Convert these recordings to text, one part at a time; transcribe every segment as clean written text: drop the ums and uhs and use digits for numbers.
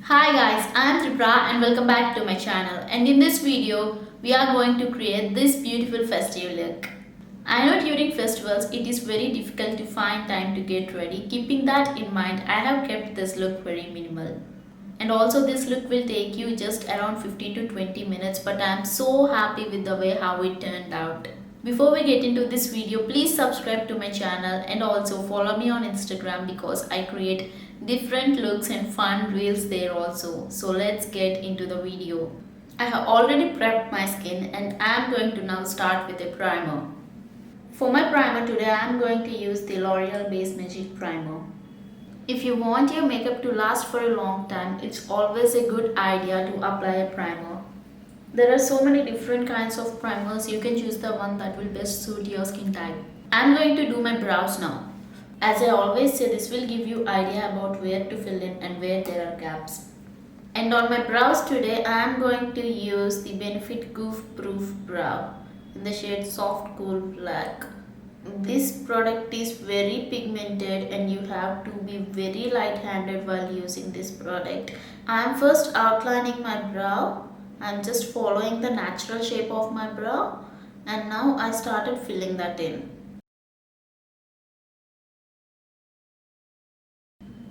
Hi guys, I am Tripura and welcome back to my channel, and in this video we are going to create this beautiful festive look. I know during festivals it is very difficult to find time to get ready. Keeping that in mind, I have kept this look very minimal. And also this look will take you just around 15 to 20 minutes, but I am so happy with the way how it turned out. Before we get into this video, please subscribe to my channel and also follow me on Instagram because I create different looks and fun reels there also. So let's get into the video. I have already prepped my skin and I am going to now start with a primer. For my primer today, I am going to use the L'Oreal Base Magic Primer. If you want your makeup to last for a long time, it's always a good idea to apply a primer. There are so many different kinds of primers. You can choose the one that will best suit your skin type. I'm going to do my brows now. As I always say, this will give you idea about where to fill in and where there are gaps. And on my brows today, I am going to use the Benefit Goof Proof Brow in the shade Soft Cool Black. This product is very pigmented and you have to be very light-handed while using this product. I am first outlining my brow. I am just following the natural shape of my brow and now I started filling that in.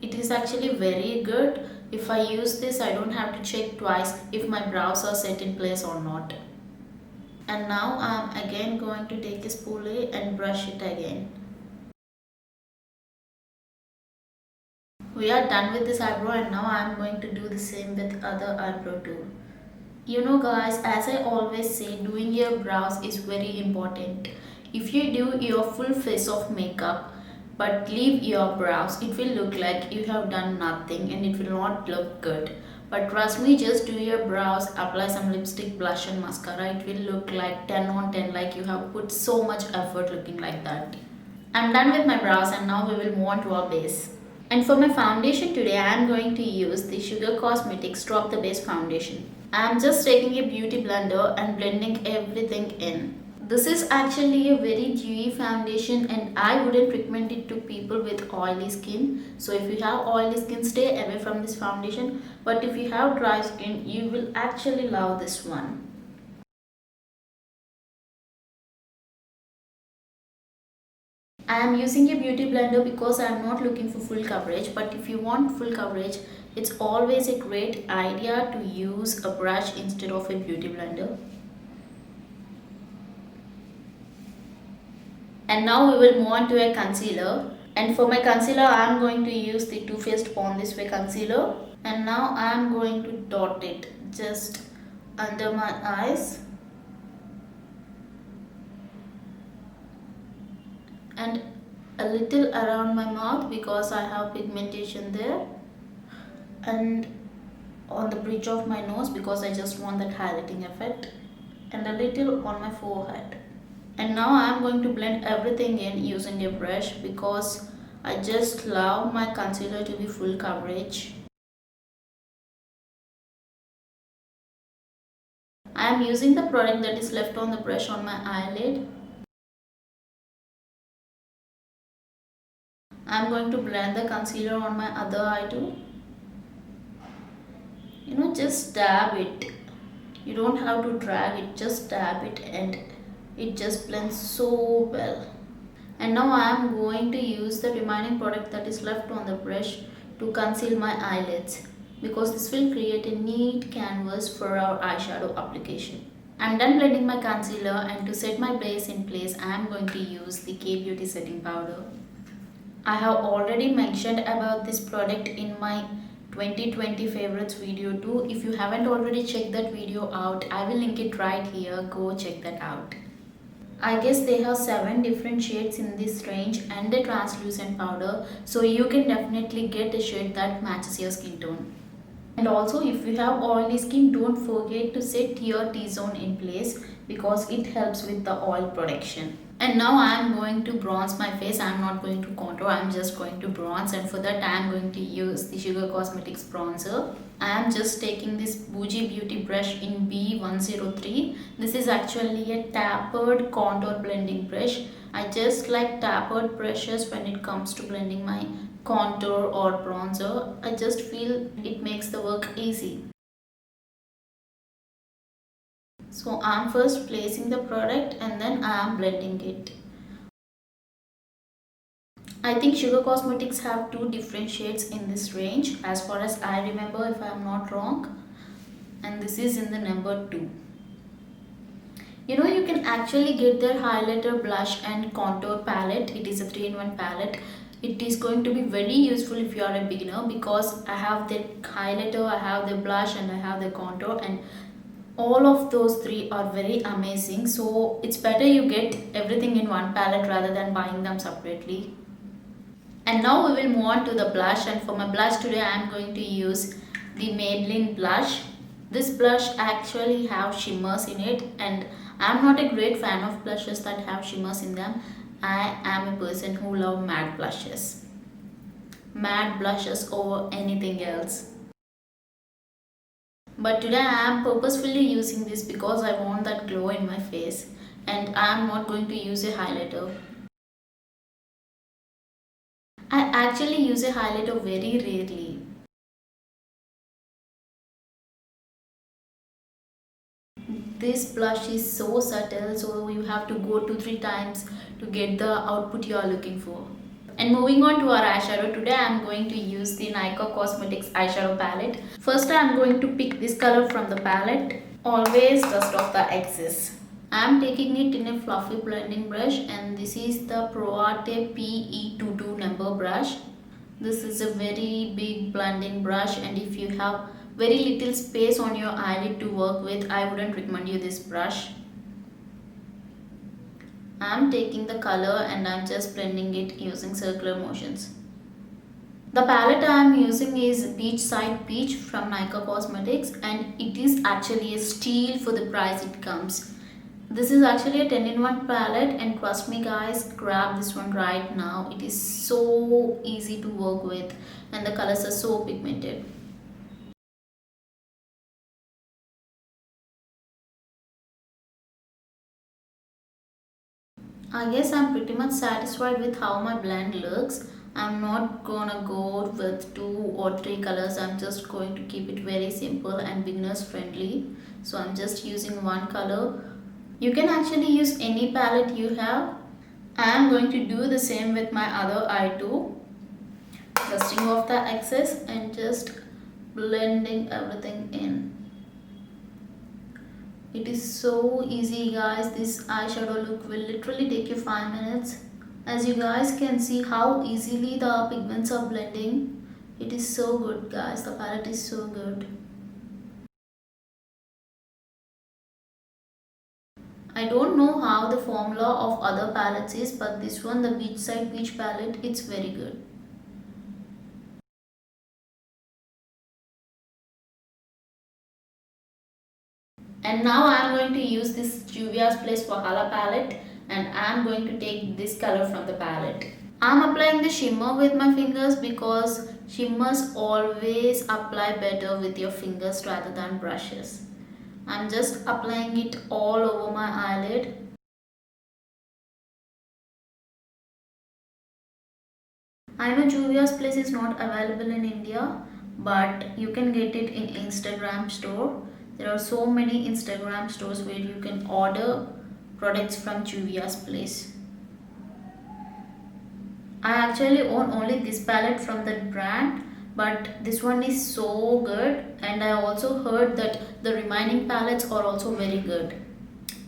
It is actually very good. If I use this, I don't have to check twice if my brows are set in place or not. And now I am again going to take a spoolie and brush it again. We are done with this eyebrow and now I am going to do the same with other eyebrow too. You know guys, as I always say, doing your brows is very important. If you do your full face of makeup but leave your brows, it will look like you have done nothing and it will not look good. But trust me, just do your brows, apply some lipstick, blush and mascara. It will look like 10 on 10, like you have put so much effort looking like that. I'm done with my brows and now we will move on to our base. And for my foundation today, I am going to use the Sugar Cosmetics Drop the Base Foundation. I am just taking a beauty blender and blending everything in. This is actually a very dewy foundation and I wouldn't recommend it to people with oily skin. So if you have oily skin, stay away from this foundation. But if you have dry skin, you will actually love this one. I am using a beauty blender because I am not looking for full coverage, but if you want full coverage, it's always a great idea to use a brush instead of a beauty blender. And now we will move on to a concealer. And for my concealer, I am going to use the Too Faced Born This Way concealer. And now I am going to dot it just under my eyes. And a little around my mouth because I have pigmentation there, and on the bridge of my nose because I just want that highlighting effect, and a little on my forehead. And now I am going to blend everything in using a brush because I just love my concealer to be full coverage. I am using the product that is left on the brush on my eyelid. I am going to blend the concealer on my other eye too. Just dab it. You don't have to drag it, just dab it and it just blends so well. And now I am going to use the remaining product that is left on the brush to conceal my eyelids because this will create a neat canvas for our eyeshadow application. I am done blending my concealer, and to set my base in place I am going to use the K Beauty setting powder. I have already mentioned about this product in my 2020 favorites video too. If you haven't already checked that video out, I will link it right here. Go check that out. I guess they have 7 different shades in this range and a translucent powder, so you can definitely get a shade that matches your skin tone. And also, if you have oily skin, don't forget to set your T-zone in place because it helps with the oil production. And now I am going to bronze my face. I am not going to contour, I am just going to bronze, and for that I am going to use the Sugar Cosmetics bronzer. I am just taking this Bougie Beauty brush in B103. This is actually a tapered contour blending brush. I just like tapered brushes when it comes to blending my contour or bronzer. I just feel it makes the work easy. So I'm first placing the product and then I'm blending it. I think Sugar Cosmetics have two different shades in this range as far as I remember, if I am not wrong. And this is in the number 2. You know, you can actually get their highlighter, blush and contour palette. It is a 3-in-1 palette. It is going to be very useful if you are a beginner, because I have the highlighter, I have the blush and I have the contour, and all of those 3 are very amazing. So it's better you get everything in one palette rather than buying them separately. And now we will move on to the blush, and for my blush today I am going to use the Maybelline blush. This blush actually have shimmers in it, and I am not a great fan of blushes that have shimmers in them. I am a person who love matte blushes. Matte blushes over anything else. But today I am purposefully using this because I want that glow in my face, and I am not going to use a highlighter. I actually use a highlighter very rarely. This blush is so subtle, so you have to go 2-3 times to get the output you are looking for. And moving on to our eyeshadow, today I am going to use the NYKAA Cosmetics eyeshadow palette. First I am going to pick this color from the palette. Always dust off the excess. I am taking it in a fluffy blending brush, and this is the ProArte PE22 number brush. This is a very big blending brush, and if you have very little space on your eyelid to work with, I wouldn't recommend you this brush. I am taking the color and I am just blending it using circular motions. The palette I am using is Beachside Peach from NYKAA Cosmetics, and it is actually a steal for the price it comes. This is actually a 10-in-1 palette, and trust me guys, grab this one right now. It is so easy to work with and the colors are so pigmented. I guess I'm pretty much satisfied with how my blend looks. I'm not gonna go with 2 or 3 colors. I'm just going to keep it very simple and beginners friendly. So I'm just using one color. You can actually use any palette you have. I am going to do the same with my other eye too. Dusting off the excess and just blending everything in. It is so easy guys. This eyeshadow look will literally take you 5 minutes. As you guys can see how easily the pigments are blending. It is so good guys. The palette is so good. I don't know how the formula of other palettes is, but this one, the Beachside Peach palette, it's very good. And now I am going to use this JUVIAS Place WAHALA palette, and I am going to take this color from the palette. I am applying the shimmer with my fingers because shimmers always apply better with your fingers rather than brushes. I am just applying it all over my eyelid. I know JUVIAS Place is not available in India, but you can get it in Instagram store. There are so many Instagram stores where you can order products from JUVIAS Place. I actually own only this palette from that brand, but this one is so good, and I also heard that the remaining palettes are also very good.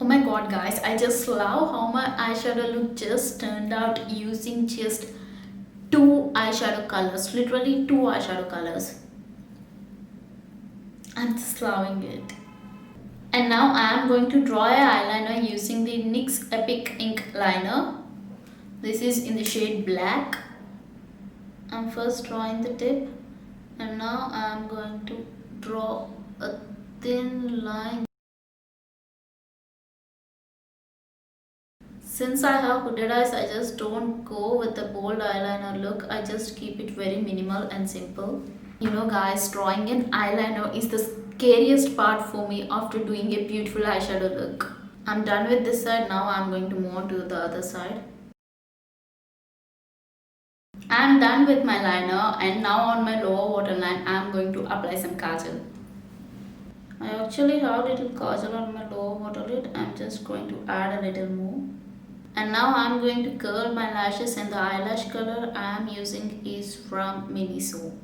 Oh my god guys, I just love how my eyeshadow look just turned out using just 2 eyeshadow colors, literally 2 eyeshadow colors. I'm just loving it. And now I am going to draw an eyeliner using the NYX Epic Ink Liner. This is in the shade Black. I'm first drawing the tip, and now I am going to draw a thin line. Since I have hooded eyes, I just don't go with the bold eyeliner look. I just keep it very minimal and simple. You know guys, drawing an eyeliner is the scariest part for me after doing a beautiful eyeshadow look. I'm done with this side. Now I'm going to move on to the other side. I'm done with my liner, and now on my lower waterline I'm going to apply some kajal. I actually have little kajal on my lower water lid. I'm just going to add a little more. And now I'm going to curl my lashes, and the eyelash color I am using is from Miniso.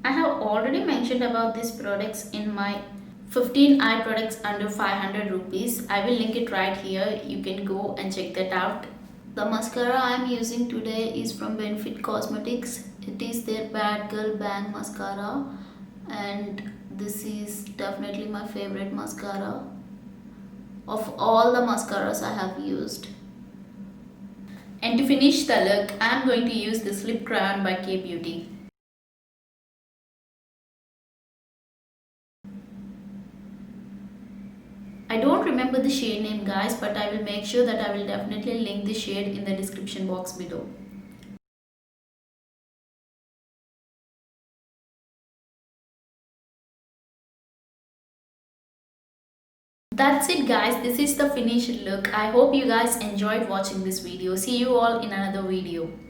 I have already mentioned about these products in my 15 eye products under 500 rupees. I will link it right here. You can go and check that out. The mascara I am using today is from Benefit Cosmetics. It is their Bad Girl Bang Mascara, and this is definitely my favorite mascara of all the mascaras I have used. And to finish the look, I am going to use this lip crayon by K Beauty. I don't remember the shade name, guys, but I will make sure that I will definitely link the shade in the description box below. That's it, guys. This is the finished look. I hope you guys enjoyed watching this video. See you all in another video.